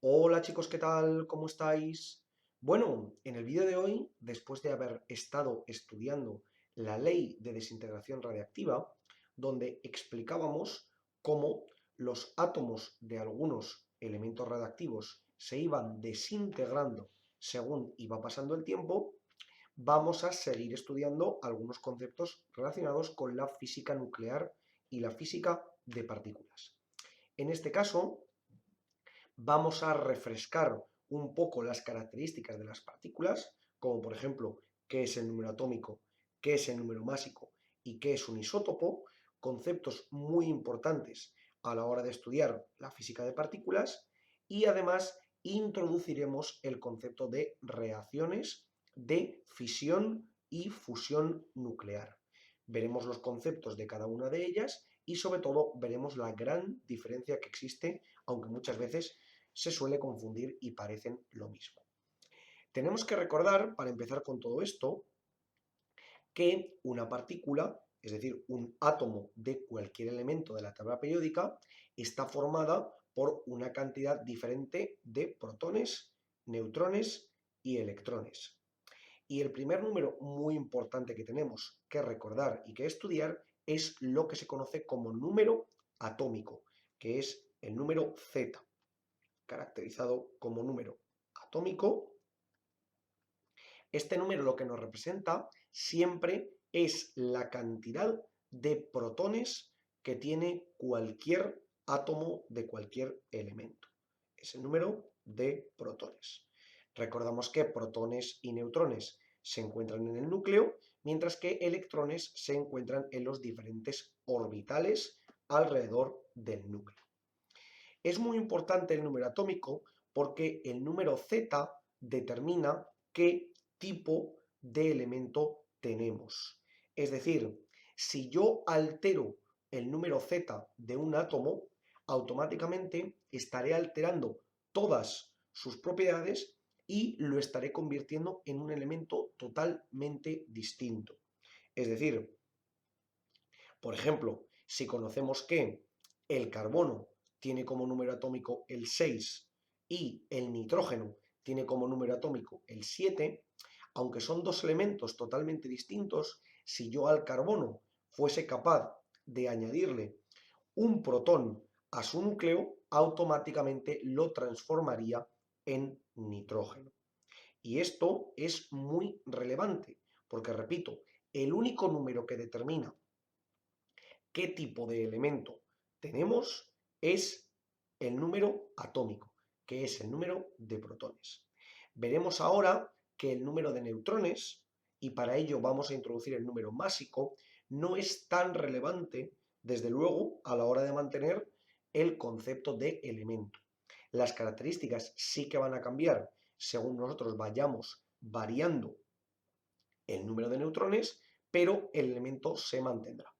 Hola chicos, ¿qué tal? ¿Cómo estáis? Bueno, en el vídeo de hoy, después de haber estado estudiando la ley de desintegración radiactiva, donde explicábamos cómo los átomos de algunos elementos radiactivos se iban desintegrando según iba pasando el tiempo, vamos a seguir estudiando algunos conceptos relacionados con la física nuclear y la física de partículas. En este caso, vamos a refrescar un poco las características de las partículas, como por ejemplo, qué es el número atómico, qué es el número másico y qué es un isótopo, conceptos muy importantes a la hora de estudiar la física de partículas, y además introduciremos el concepto de reacciones de fisión y fusión nuclear. Veremos los conceptos de cada una de ellas y sobre todo veremos la gran diferencia que existe, aunque muchas veces se suele confundir y parecen lo mismo. Tenemos que recordar, para empezar con todo esto, que una partícula, es decir, un átomo de cualquier elemento de la tabla periódica, está formada por una cantidad diferente de protones, neutrones y electrones. Y el primer número muy importante que tenemos que recordar y que estudiar es lo que se conoce como número atómico, que es el número Z, caracterizado como número atómico. Este número lo que nos representa siempre es la cantidad de protones que tiene cualquier átomo de cualquier elemento. Es el número de protones. Recordamos que protones y neutrones se encuentran en el núcleo, mientras que electrones se encuentran en los diferentes orbitales alrededor del núcleo. Es muy importante el número atómico porque el número Z determina qué tipo de elemento tenemos. Es decir, si yo altero el número Z de un átomo, automáticamente estaré alterando todas sus propiedades y lo estaré convirtiendo en un elemento totalmente distinto. Es decir, por ejemplo, si conocemos que el carbono tiene como número atómico el 6 y el nitrógeno tiene como número atómico el 7, aunque son dos elementos totalmente distintos, si yo al carbono fuese capaz de añadirle un protón a su núcleo, automáticamente lo transformaría en nitrógeno. Y esto es muy relevante, porque repito, el único número que determina qué tipo de elemento tenemos es el número atómico, que es el número de protones. Veremos ahora que el número de neutrones, y para ello vamos a introducir el número másico, no es tan relevante, desde luego, a la hora de mantener el concepto de elemento. Las características sí que van a cambiar según nosotros vayamos variando el número de neutrones, pero el elemento se mantendrá.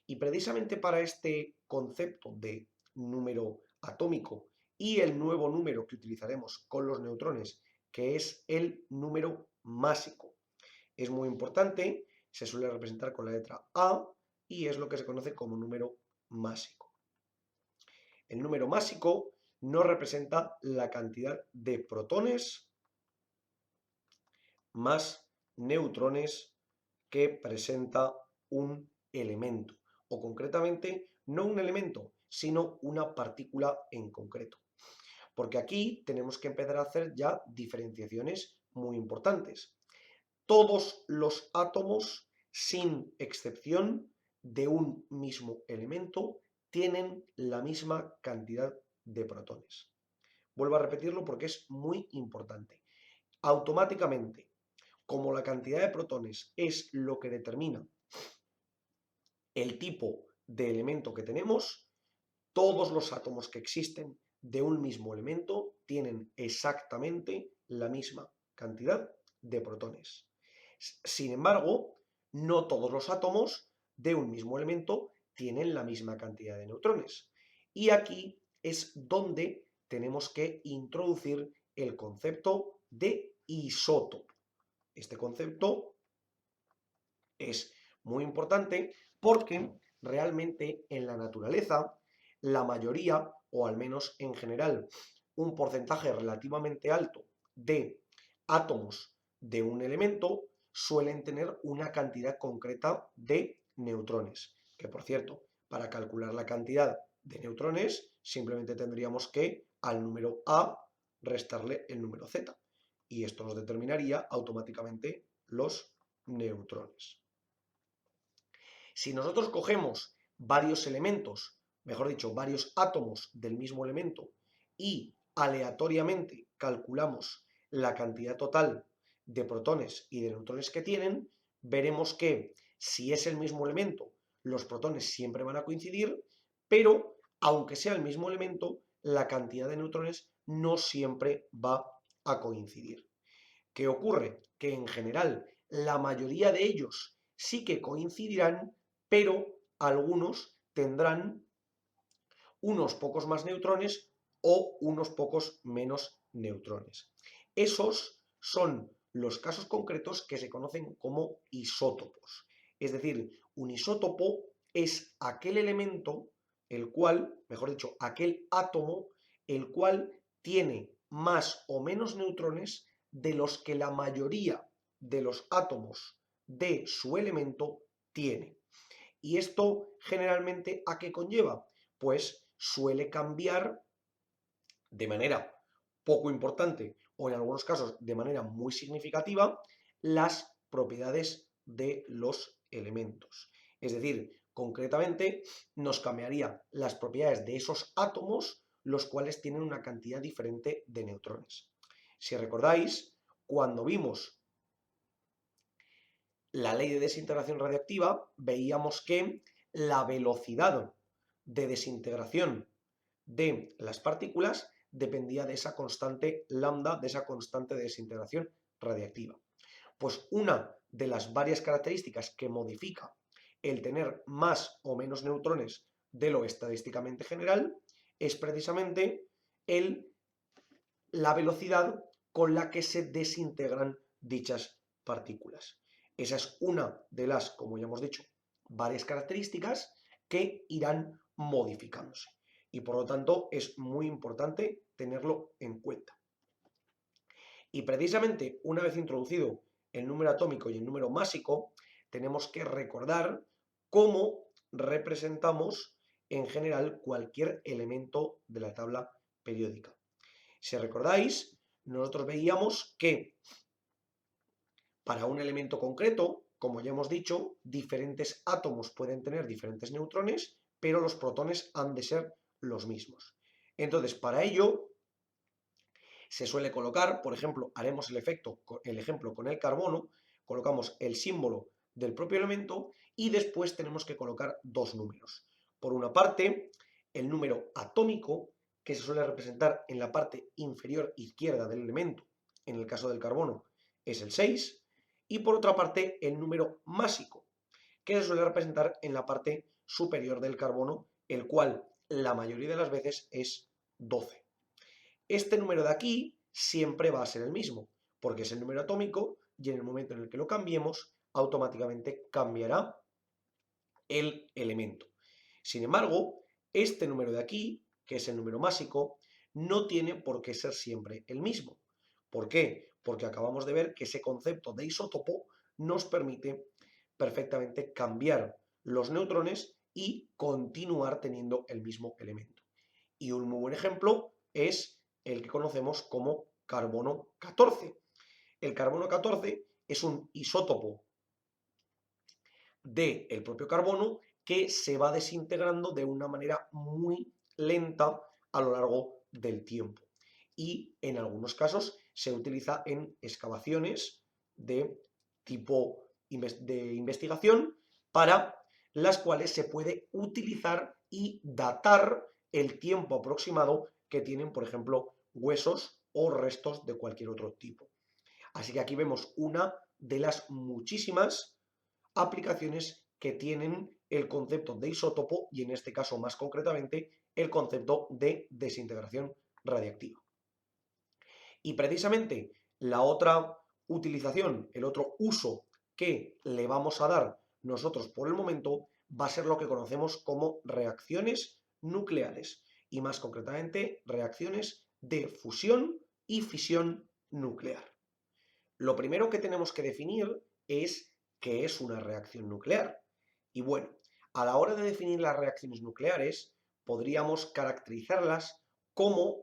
Y precisamente para este concepto de número atómico y el nuevo número que utilizaremos con los neutrones, que es el número másico, es muy importante, se suele representar con la letra A y es lo que se conoce como número másico. El número másico nos representa la cantidad de protones más neutrones que presenta un elemento, o concretamente no un elemento, sino una partícula en concreto. Porque aquí tenemos que empezar a hacer ya diferenciaciones muy importantes. Todos los átomos, sin excepción de un mismo elemento, tienen la misma cantidad de protones. Vuelvo a repetirlo porque es muy importante. Automáticamente, como la cantidad de protones es lo que determina el tipo de elemento que tenemos, todos los átomos que existen de un mismo elemento tienen exactamente la misma cantidad de protones. Sin embargo, no todos los átomos de un mismo elemento tienen la misma cantidad de neutrones. Y aquí es donde tenemos que introducir el concepto de isótopo. Este concepto es muy importante porque realmente en la naturaleza la mayoría, o al menos en general, un porcentaje relativamente alto de átomos de un elemento suelen tener una cantidad concreta de neutrones. Que por cierto, para calcular la cantidad de neutrones simplemente tendríamos que al número A restarle el número Z. Y esto nos determinaría automáticamente los neutrones. Si nosotros cogemos varios elementos, mejor dicho, varios átomos del mismo elemento y aleatoriamente calculamos la cantidad total de protones y de neutrones que tienen, veremos que si es el mismo elemento, los protones siempre van a coincidir, pero aunque sea el mismo elemento, la cantidad de neutrones no siempre va a coincidir. ¿Qué ocurre? Que en general la mayoría de ellos sí que coincidirán, pero algunos tendrán unos pocos más neutrones o unos pocos menos neutrones. Esos son los casos concretos que se conocen como isótopos. Es decir, un isótopo es aquel elemento, el cual, mejor dicho, aquel átomo, el cual tiene más o menos neutrones de los que la mayoría de los átomos de su elemento tiene. ¿Y esto generalmente a qué conlleva? Pues suele cambiar de manera poco importante o en algunos casos de manera muy significativa las propiedades de los elementos. Es decir, concretamente nos cambiaría las propiedades de esos átomos, los cuales tienen una cantidad diferente de neutrones. Si recordáis, cuando vimos la ley de desintegración radiactiva, veíamos que la velocidad de desintegración de las partículas dependía de esa constante lambda, de esa constante de desintegración radiactiva. Pues una de las varias características que modifica el tener más o menos neutrones de lo estadísticamente general es precisamente la velocidad con la que se desintegran dichas partículas. Esa es una de las, como ya hemos dicho, varias características que irán modificándose. Y por lo tanto es muy importante tenerlo en cuenta. Y precisamente una vez introducido el número atómico y el número másico, tenemos que recordar cómo representamos en general cualquier elemento de la tabla periódica. Si recordáis, nosotros veíamos que para un elemento concreto, como ya hemos dicho, diferentes átomos pueden tener diferentes neutrones, pero los protones han de ser los mismos. Entonces, para ello, se suele colocar, por ejemplo, haremos el ejemplo con el carbono, colocamos el símbolo del propio elemento y después tenemos que colocar dos números. Por una parte, el número atómico, que se suele representar en la parte inferior izquierda del elemento, en el caso del carbono, es el 6, y por otra parte, el número másico, que se suele representar en la parte superior del carbono, el cual la mayoría de las veces es 12. Este número de aquí siempre va a ser el mismo, porque es el número atómico y en el momento en el que lo cambiemos, automáticamente cambiará el elemento. Sin embargo, este número de aquí, que es el número másico, no tiene por qué ser siempre el mismo. ¿Por qué? Porque acabamos de ver que ese concepto de isótopo nos permite perfectamente cambiar los neutrones y continuar teniendo el mismo elemento. Y un muy buen ejemplo es el que conocemos como carbono 14. El carbono 14 es un isótopo del propio carbono que se va desintegrando de una manera muy lenta a lo largo del tiempo. Y en algunos casos se utiliza en excavaciones de tipo de investigación para las cuales se puede utilizar y datar el tiempo aproximado que tienen, por ejemplo, huesos o restos de cualquier otro tipo. Así que aquí vemos una de las muchísimas aplicaciones que tienen el concepto de isótopo y en este caso más concretamente el concepto de desintegración radiactiva. Y precisamente la otra utilización, el otro uso que le vamos a dar nosotros por el momento va a ser lo que conocemos como reacciones nucleares y más concretamente reacciones de fusión y fisión nuclear. Lo primero que tenemos que definir es qué es una reacción nuclear. Y bueno, a la hora de definir las reacciones nucleares, podríamos caracterizarlas como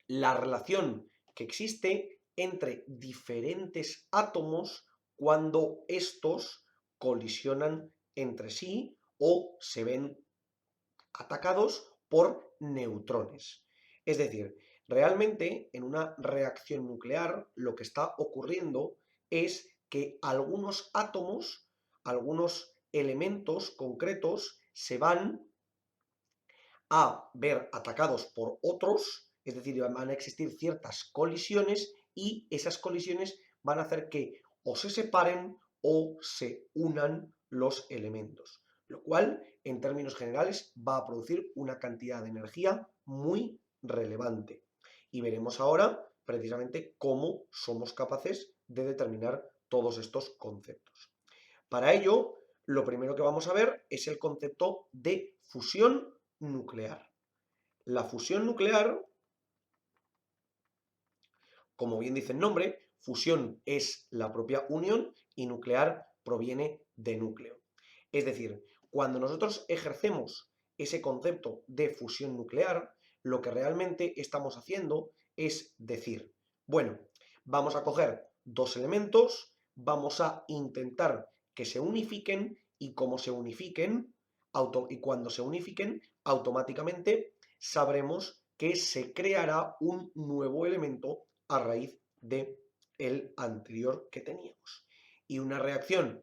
la relación que existe entre diferentes átomos cuando estos colisionan entre sí o se ven atacados por neutrones. Es decir, realmente en una reacción nuclear lo que está ocurriendo es que algunos átomos, algunos elementos concretos se van a ver atacados por otros, es decir, van a existir ciertas colisiones y esas colisiones van a hacer que o se separen o se unan los elementos, lo cual en términos generales va a producir una cantidad de energía muy relevante. Y veremos ahora precisamente cómo somos capaces de determinar todos estos conceptos. Para ello, lo primero que vamos a ver es el concepto de fusión nuclear. La fusión nuclear, como bien dice el nombre, fusión es la propia unión y nuclear proviene de núcleo. Es decir, cuando nosotros ejercemos ese concepto de fusión nuclear, lo que realmente estamos haciendo es decir, bueno, vamos a coger dos elementos, vamos a intentar que se unifiquen y como se unifiquen, y cuando se unifiquen, automáticamente sabremos que se creará un nuevo elemento a raíz del anterior que teníamos. Y una reacción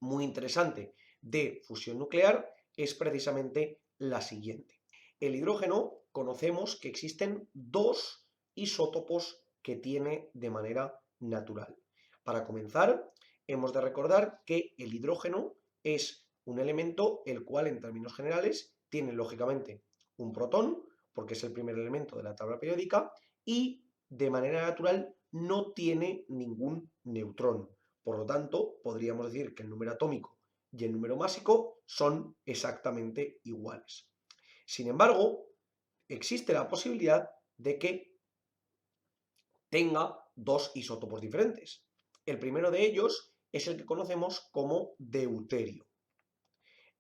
muy interesante de fusión nuclear es precisamente la siguiente. El hidrógeno conocemos que existen dos isótopos que tiene de manera natural. Para comenzar, hemos de recordar que el hidrógeno es un elemento el cual en términos generales tiene lógicamente un protón, porque es el primer elemento de la tabla periódica, y de manera natural no tiene ningún neutrón. Por lo tanto, podríamos decir que el número atómico y el número másico son exactamente iguales. Sin embargo, existe la posibilidad de que tenga dos isótopos diferentes. El primero de ellos es el que conocemos como deuterio.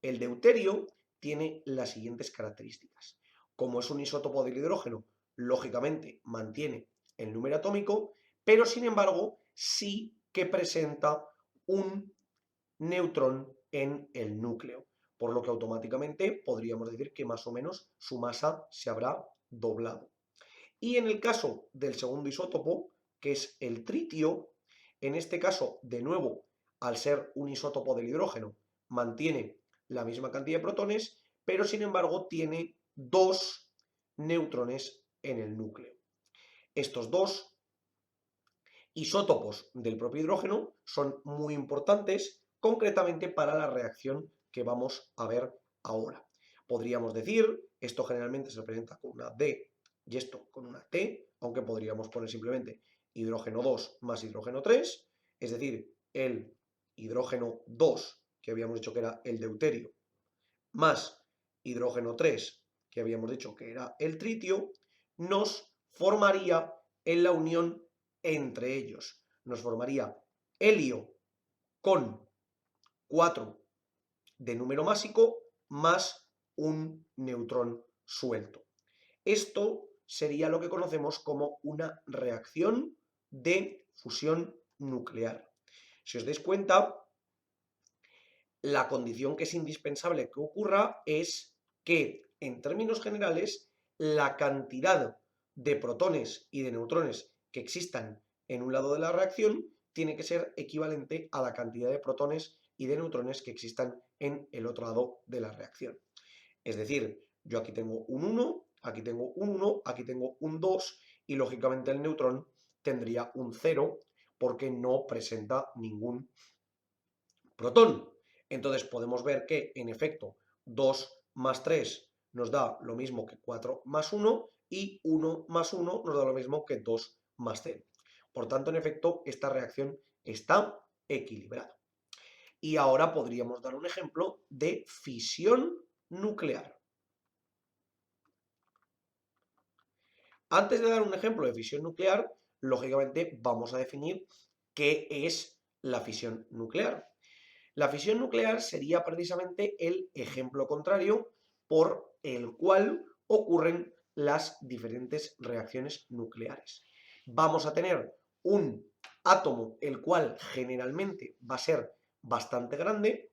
El deuterio tiene las siguientes características. Como es un isótopo del hidrógeno, lógicamente mantiene el número atómico, pero sin embargo sí que presenta un neutrón en el núcleo, por lo que automáticamente podríamos decir que más o menos su masa se habrá doblado. Y en el caso del segundo isótopo, que es el tritio, en este caso, de nuevo, al ser un isótopo del hidrógeno, mantiene la misma cantidad de protones, pero sin embargo tiene dos neutrones en el núcleo. Estos dos isótopos del propio hidrógeno son muy importantes, concretamente para la reacción que vamos a ver ahora. Podríamos decir, esto generalmente se representa con una D y esto con una T, aunque podríamos poner simplemente hidrógeno 2 más hidrógeno 3, es decir, el hidrógeno 2, que habíamos dicho que era el deuterio, más hidrógeno 3, que habíamos dicho que era el tritio, nos formaría en la unión entre ellos. Nos formaría helio con 4 de número másico más un neutrón suelto. Esto sería lo que conocemos como una reacción de fusión nuclear. Si os dais cuenta, la condición que es indispensable que ocurra es que, en términos generales, la cantidad de protones y de neutrones que existan en un lado de la reacción tiene que ser equivalente a la cantidad de protones y de neutrones que existan en el otro lado de la reacción. Es decir, yo aquí tengo un 1, aquí tengo un 1, aquí tengo un 2 y lógicamente el neutrón tendría un 0 porque no presenta ningún protón. Entonces podemos ver que, en efecto, 2 más 3 nos da lo mismo que 4 más 1 y 1 más 1 nos da lo mismo que 2 más 0. Por tanto, en efecto, esta reacción está equilibrada. Y ahora podríamos dar un ejemplo de fisión nuclear. Antes de dar un ejemplo de fisión nuclear, lógicamente vamos a definir qué es la fisión nuclear. La fisión nuclear sería precisamente el ejemplo contrario por el cual ocurren las diferentes reacciones nucleares. Vamos a tener un átomo el cual generalmente va a ser bastante grande.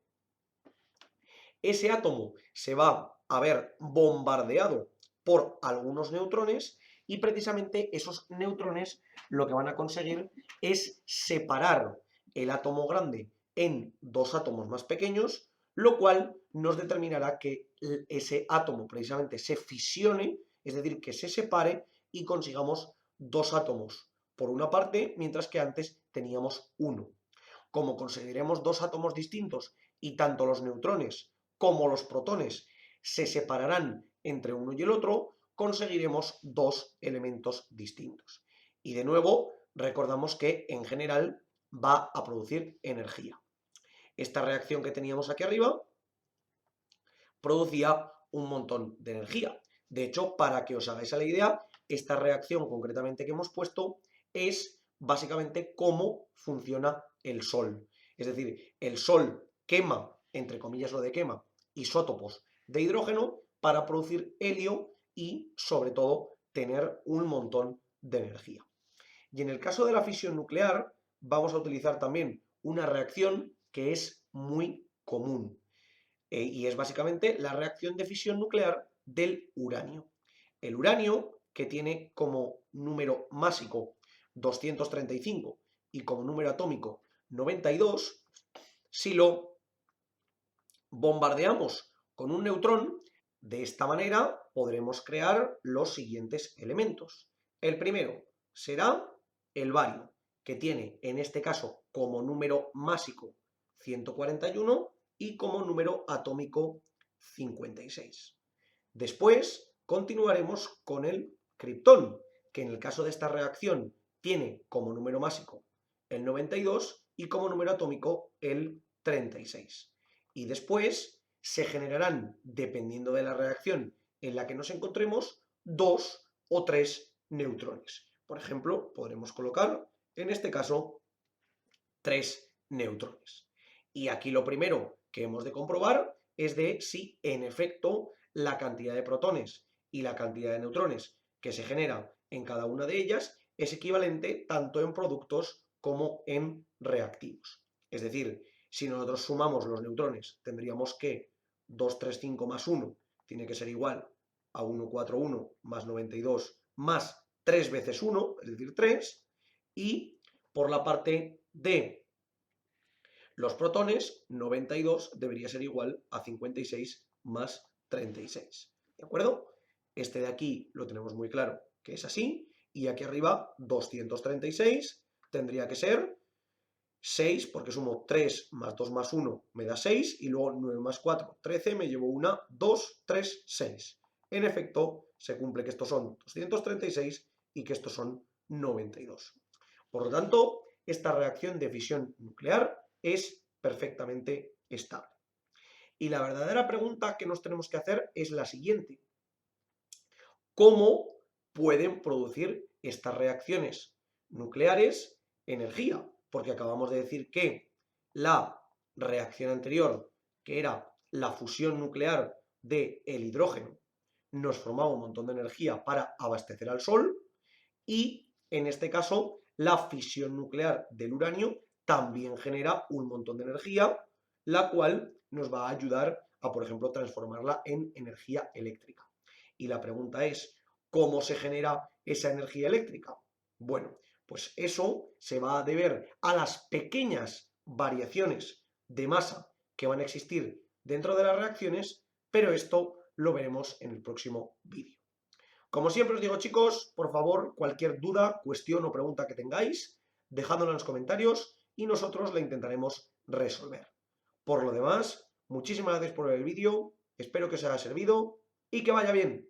Ese átomo se va a ver bombardeado por algunos neutrones y precisamente esos neutrones lo que van a conseguir es separar el átomo grande en dos átomos más pequeños, lo cual nos determinará que ese átomo precisamente se fisione, es decir, que se separe y consigamos dos átomos por una parte, mientras que antes teníamos uno. Como conseguiremos dos átomos distintos y tanto los neutrones como los protones se separarán entre uno y el otro, conseguiremos dos elementos distintos. Y de nuevo, recordamos que en general va a producir energía. Esta reacción que teníamos aquí arriba producía un montón de energía. De hecho, para que os hagáis a la idea, esta reacción concretamente que hemos puesto es básicamente cómo funciona el Sol. Es decir, el Sol quema, entre comillas lo de quema, isótopos de hidrógeno para producir helio y, sobre todo, tener un montón de energía. Y en el caso de la fisión nuclear, vamos a utilizar también una reacción que es muy común. Y es básicamente la reacción de fisión nuclear del uranio. El uranio, que tiene como número másico 235 y como número atómico 92, si lo bombardeamos con un neutrón, de esta manera podremos crear los siguientes elementos. El primero será el bario, que tiene en este caso como número másico 141 y como número atómico 56. Después continuaremos con el criptón, que en el caso de esta reacción tiene como número másico el 92 y como número atómico el 36. Y después se generarán, dependiendo de la reacción en la que nos encontremos, 2 o 3 neutrones. Por ejemplo, podremos colocar, en este caso, 3 neutrones. Y aquí lo primero que hemos de comprobar es de si, en efecto, la cantidad de protones y la cantidad de neutrones que se genera en cada una de ellas es equivalente tanto en productos como en reactivos. Es decir, si nosotros sumamos los neutrones, tendríamos que 235 más 1 tiene que ser igual a 141 más 92 más 3 veces 1, es decir, 3, y por la parte de los protones, 92 debería ser igual a 56 más 36. ¿De acuerdo? Este de aquí lo tenemos muy claro que es así. Y aquí arriba, 236 tendría que ser 6, porque sumo 3 más 2 más 1 me da 6, y luego 9 más 4, 13, me llevo una, 2, 3, 6. En efecto, se cumple que estos son 236 y que estos son 92. Por lo tanto, esta reacción de fisión nuclear es perfectamente estable. Y la verdadera pregunta que nos tenemos que hacer es la siguiente. ¿Cómo pueden producir estas reacciones nucleares energía? Porque acabamos de decir que la reacción anterior, que era la fusión nuclear del hidrógeno, nos formaba un montón de energía para abastecer al Sol, y en este caso la fisión nuclear del uranio también genera un montón de energía, la cual nos va a ayudar a, por ejemplo, transformarla en energía eléctrica. Y la pregunta es, ¿cómo se genera esa energía eléctrica? Bueno, pues eso se va a deber a las pequeñas variaciones de masa que van a existir dentro de las reacciones, pero esto lo veremos en el próximo vídeo. Como siempre os digo, chicos, por favor, cualquier duda, cuestión o pregunta que tengáis, dejadla en los comentarios y nosotros la intentaremos resolver. Por lo demás, muchísimas gracias por ver el vídeo, espero que os haya servido y que vaya bien.